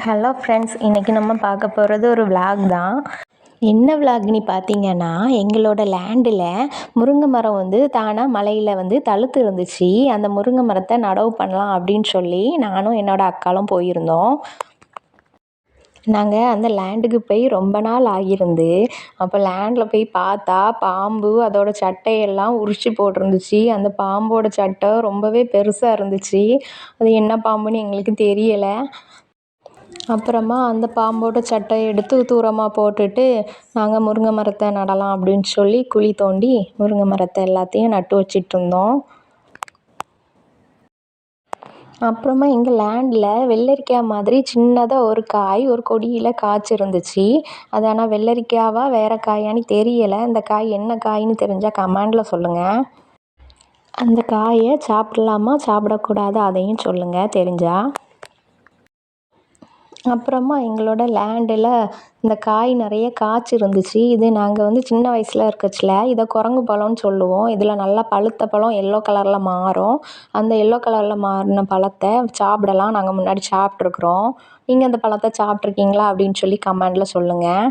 Hello friends, இன்றைக்கி நம்ம பார்க்க போகிறது ஒரு விலாக் தான். என்ன விலாக்னு பார்த்தீங்கன்னா, எங்களோட லேண்டில் முருங்கை மரம் தானாக மலையில் தழுத்து இருந்துச்சு. அந்த முருங்கை மரத்தை நடவு பண்ணலாம் அப்படின்னு சொல்லி நானும் என்னோடய அக்காலும் போயிருந்தோம். நாங்கள் அந்த லேண்டுக்கு போய் ரொம்ப நாள் ஆகியிருந்து, அப்போ லேண்டில் போய் பார்த்தா பாம்பு அதோட சட்டையெல்லாம் உரிச்சு போட்டிருந்துச்சு. அந்த பாம்போட சட்டை ரொம்பவே பெருசாக இருந்துச்சு. அது என்ன பாம்புன்னு எங்களுக்கு தெரியலை. அப்புறமா அந்த பாம்போட சட்டையை எடுத்து தூரமாக போட்டுட்டு நாங்கள் முருங்கை மரத்தை நடலாம் அப்படின்னு சொல்லி குழி தோண்டி முருங்கை மரத்தை எல்லாத்தையும் நட்டு வச்சிட்ருந்தோம். அப்புறமா எங்கள் லேண்டில் வெள்ளரிக்காய் மாதிரி சின்னதாக ஒரு காய் ஒரு கொடியில் காய்ச்சிருந்துச்சு. அது ஆனால் வெள்ளரிக்காவா வேறு காயான்னு தெரியலை. அந்த காய் என்ன காய்ன்னு தெரிஞ்சால் கமெண்டில் சொல்லுங்கள். அந்த காயை சாப்பிடலாமா சாப்பிடக்கூடாதா அதையும் சொல்லுங்கள் தெரிஞ்சால். அப்புறமா எங்களோட லேண்டில் இந்த காய் நிறைய காய்ச்சிருந்துச்சு. இது நாங்கள் சின்ன வயசில் இருக்கச்சில இதை குரங்கு பழம்னு சொல்லுவோம். இதில் நல்லா பழுத்த பழம் எல்லோ கலரில் மாறும். அந்த எல்லோ கலரில் மாறின பழத்தை சாப்பிடலாம். நாங்கள் முன்னாடி சாப்பிட்ருக்குறோம். நீங்கள் அந்த பழத்தை சாப்பிட்ருக்கீங்களா அப்படின்னு சொல்லி கமெண்டில் சொல்லுங்கள்.